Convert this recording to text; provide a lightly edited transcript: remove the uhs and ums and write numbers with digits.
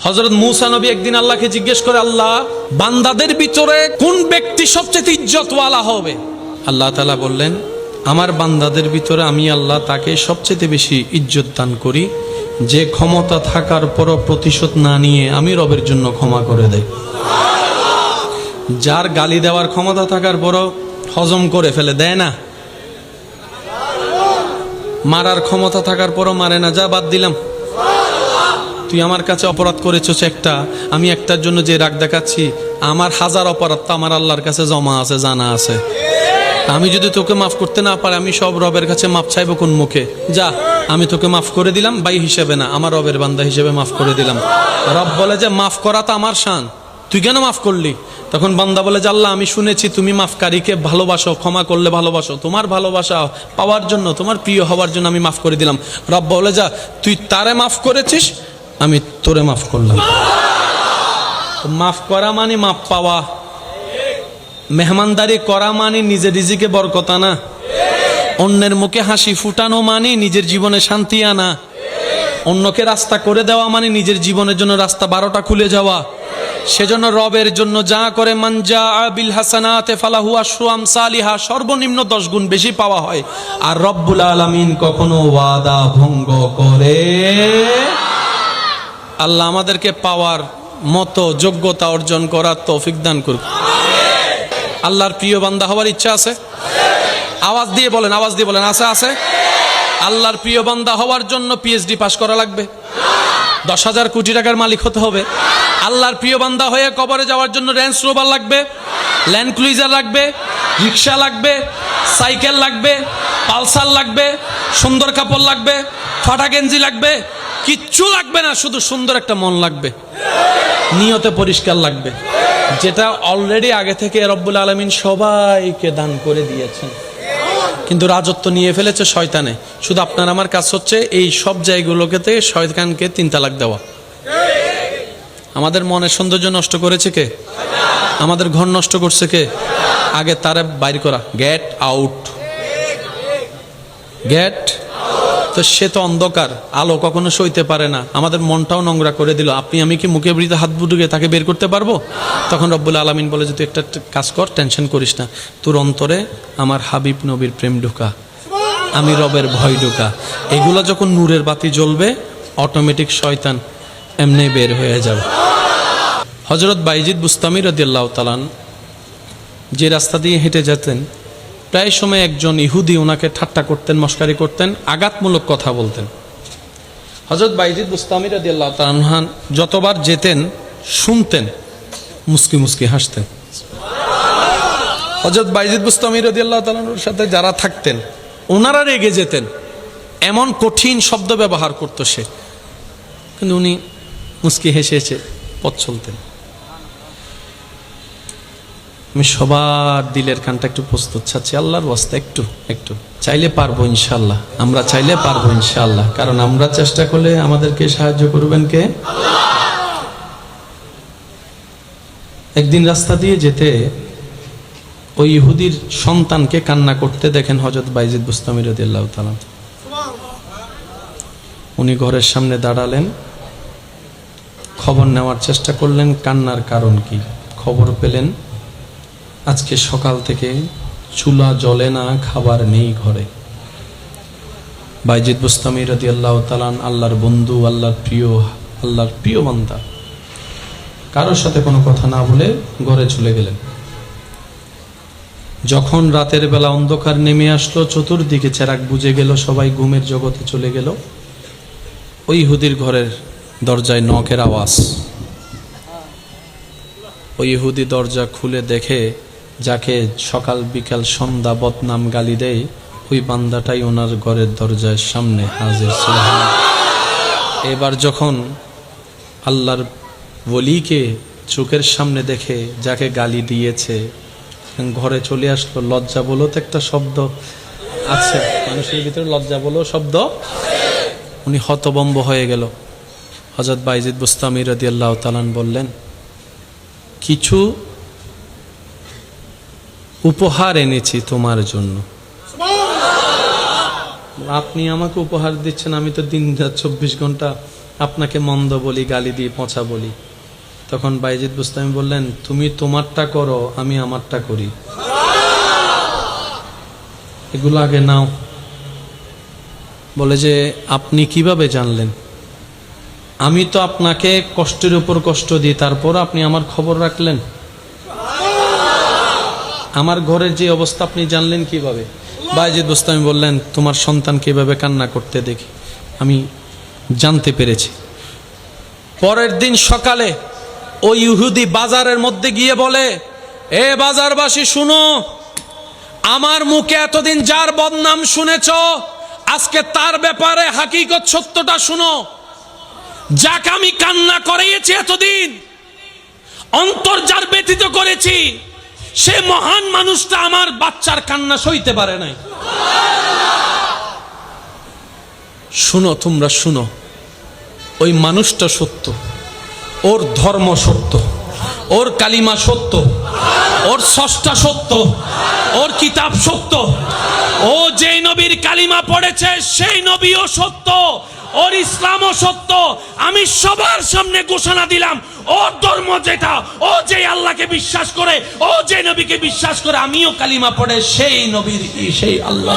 হযরত মূসা নবী একদিন আল্লাহকে জিজ্ঞেস করে, আল্লাহ, বান্দাদের ভিতরে কোন ব্যক্তি সবচেয়ে ইজ্জতওয়ালা হবে? আল্লাহ তাআলা বললেন, আমার বান্দাদের ভিতরে আমি আল্লাহ তাকে সবচেয়ে বেশি ইজ্জত দান করি যে ক্ষমতা থাকার পরও প্রতিশোধ না নিয়ে আমি রবের জন্য ক্ষমা করে দেয়। যার গালি দেওয়ার ক্ষমতা থাকার পরও হজম করে ফেলে, দেয় না। মারার ক্ষমতা থাকার পরও মারে না, যা বাদ দিলাম, তুই আমার কাছে অপরাধ করেছিস একটা, আমি একটার জন্য যে রাগ দেখাচ্ছি, আমার হাজার অপরাধ তো আমার আল্লাহর কাছে জমা আছে, জানা আছে। আমি যদি তোকে মাফ করতে না পারি, আমি সব রবের কাছে মাফ চাইবো কোন মুখে? যা, আমি তোকে মাফ করে দিলাম, ভাই হিসেবে না, আমার রবের বান্দা হিসেবে মাফ করে দিলাম। রব বলে যে মাফ করা তো আমার শান, তুই কেন মাফ করলি? তখন বান্দা বলে যে আল্লাহ, আমি শুনেছি তুমি মাফকারীকে ভালোবাসো, ক্ষমা করলে ভালোবাসো, তোমার ভালোবাসা পাওয়ার জন্য, তোমার প্রিয় হওয়ার জন্য আমি মাফ করে দিলাম। রব বলে, যা, তুই তারে মাফ করেছিস, আমি তোরে মাফ করলাম। মাফ করা মানে মাফ পাওয়া, মেহমানদারি করা মানে নিজের রিজিকে বরকত আনা, অন্যের মুখে হাসি ফুটানো মানে নিজের জীবনে শান্তি আনা, অন্যকে রাস্তা করে দেওয়া মানে নিজের জীবনের জন্য রাস্তা 12টা খুলে যাওয়া। সেজন্য রবের জন্য যা করে, মান জাআ বিল হাসানাতি ফালাহু আশরু আমসালিহা, সর্বনিম্ন 10 গুণ বেশি পাওয়া হয়। আর রব্বুল আলামিন কখনো ওয়াদা ভঙ্গ করে। আল্লাহ আমাদেরকে পাওয়ার মতো যোগ্যতা অর্জন করার তৌফিক দান করুন। আল্লাহর প্রিয় বান্দা হওয়ার ইচ্ছা আছে? আওয়াজ দিয়ে বলেন, আওয়াজ দিয়ে বলেন, আছে আছে। আল্লাহর প্রিয় বান্দা হওয়ার জন্য পিএইচডি পাস করা লাগবে, 10,000 কোটি টাকার মালিক হতে হবে। আল্লাহর প্রিয় বান্দা হয়ে কবরে যাওয়ার জন্য রেঞ্জ রোভার লাগবে, ল্যান্ড ক্রুইজার লাগবে, রিক্সা লাগবে, সাইকেল লাগবে, পালসার লাগবে, সুন্দর কাপড় লাগবে, ফাটা গেঞ্জি লাগবে, কিচ্ছু লাগবে না, শুধু সুন্দর একটা মন লাগবে, নিয়তে পরিষ্কার লাগবে, যেটা অলরেডি আগে থেকে রব্বুল আলামিন সবাইকে দান করে দিয়েছেন। কিন্তু রাজত্ব নিয়ে ফেলেছে শয়তানে। শুধু আপনার আমার কাজ হচ্ছে এই সব জায়গাগুলোকে থেকে শয়তানকে 3 তালাক দেওয়া। আমাদের মনের সৌন্দর্য নষ্ট করেছে কে? আমাদের ঘর নষ্ট করছে কে? আগে তারে বাইর করা, গেট আউট, গেট। তো সে তো অন্ধকার, আলো কখনো সইতে পারে না, আমাদের মনটাও নোংরা করে দিল। আপনি আমি কি মুখে বৃতে হাত বুটুকে তাকে বের করতে পারবো? তখন রব্বুল আলামিন বলে যে তুই একটা কাজ কর, টেনশন করিস না, তোর অন্তরে আমার হাবিব নবীর প্রেম ঢোকা, আমি রবের ভয় ঢোকা। এগুলো যখন নূরের বাতি জ্বলবে, অটোমেটিক শয়তান এমনি বের হয়ে যাবে। হযরত বাইজিদ বুস্তামি রাদিয়াল্লাহু তাআলা যে রাস্তা দিয়ে হেঁটে যেতেন, প্রায় সময় একজন ইহুদি ওনাকে ঠাট্টা করতেন, মস্কারি করতেন, আঘাতমূলক কথা বলতেন। হযরত বাইজিদ বুস্তামি রাদিয়াল্লাহু তাআলা যতবার যেতেন, শুনতেন, মুস্কি মুস্কি হাসতেন। হযরত বাইজিদ বুস্তামি রাদিয়াল্লাহু তাআলার সাথে যারা থাকতেন, ওনারা রেগে যেতেন, এমন কঠিন শব্দ ব্যবহার করতো সে, কিন্তু উনি মুস্কি হেসে হেসে পথ চলতেন। আমি সবার দিলের কানটা একটু প্রস্তুত চাচ্ছি, আল্লাহর ওয়াস্তে একটু একটু চাইলে পারবো ইনশাআল্লাহ, আমরা চাইলে পারবো ইনশাআল্লাহ, কারণ আমরা চেষ্টা করলে আমাদেরকে সাহায্য করবেন কে? একদিন রাস্তা দিয়ে যেতে ওই ইহুদির সন্তানকে কান্না করতে দেখেন হযরত বাইজিদ বুস্তামি রাদিয়াল্লাহু তাআলা। উনি ঘরের সামনে দাঁড়ালেন, খবর নেওয়ার চেষ্টা করলেন কান্নার কারণ কি। খবর পেলেন আজকে সকাল থেকে চুলা জ্বলে না, খাবার নেই ঘরে। বাইজিদ বুস্তামি রাদিয়াল্লাহু তাআলা আল্লাহর বন্ধু, আল্লাহর প্রিয় বান্দা, কারোর সাথে কোনো কথা না বলে ঘরে চলে গেলেন। যখন রাতের বেলা অন্ধকার নেমে আসলো, চতুর্দিকে চেরাগ বুঝে গেল, সবাই ঘুমের জগতে চলে গেল, ওই ইহুদির ঘরের দরজায় নখের আওয়াজ। ওই ইহুদি দরজা খুলে দেখে যাকে সকাল বিকাল সন্ধ্যা বদনাম গালি দেয়, ওই বান্দাটাই ওনার ঘরের দরজার সামনে হাজির ছিল। এবার যখন আল্লাহর ওলিকে চোখের সামনে দেখে যাকে গালি দিয়েছে, ঘরে চলে আসলো। লজ্জা বলো তো একটা শব্দ আছে মানুষের ভিতরে, লজ্জা বলো শব্দ। উনি হতভম্ব হয়ে গেল। হযরত বাইজিদ বুস্তামি রাদিয়াল্লাহু তাআলা বললেন, কিছু উপহার এনেছি তোমার জন্য। আপনি আমাকে উপহার দিচ্ছেন, আমি তো দিন রাত 24 ঘন্টা আপনাকে মন্দ বলি, গালি দিয়ে পচা বলি। তখন বাইজিদ বুস্তামি বললেন, তুমি তোমারটা করো, আমি আমারটা করি। এগুলো আগে নাও। বলে যে আপনি কিভাবে জানলেন? আমি তো আপনাকে কষ্টের উপর কষ্ট দিই, তারপর আপনি আমার খবর রাখলেন। আমার ঘরের যে অবস্থা আপনি জানলেন কিভাবে? বাইজিদ বুস্তামি বললেন, তোমার সন্তান কিভাবে কান্না করতে দেখি আমি জানতে পেরেছি। পরের দিন সকালে ওই ইহুদি বাজারের মধ্যে গিয়ে বলে, এ বাজারবাসী শুনো, আমার মুখে এতদিন যার বদনাম শুনেছ, আজকে তার ব্যাপারে হাকিকত সত্যটা শুনো। যাকে আমি কান্না করিয়েছি এতদিন, অন্তর যার ব্যথিত করেছি, সে মহান মানুষটা আমার বাচ্চার কান্না সইতে পারে নাই। শুনো, তোমরা শুনো, ওই মানুষটা সত্য, ওর ধর্ম সত্য, ওর কালিমা সত্য, ওর স্রষ্টা সত্য, ওর কিতাব সত্য, ও যেই নবীর কালিমা পড়েছে সেই নবীও সত্য, ওর ইসলামও সত্য। আমি সবার সামনে ঘোষণা দিলাম, ওর ধর্ম যেটা, ও যে আল্লাহকে বিশ্বাস করে, ও যে নবীকে বিশ্বাস করে, আমিও কালিমা পড়ে সেই নবীর সেই আল্লাহ।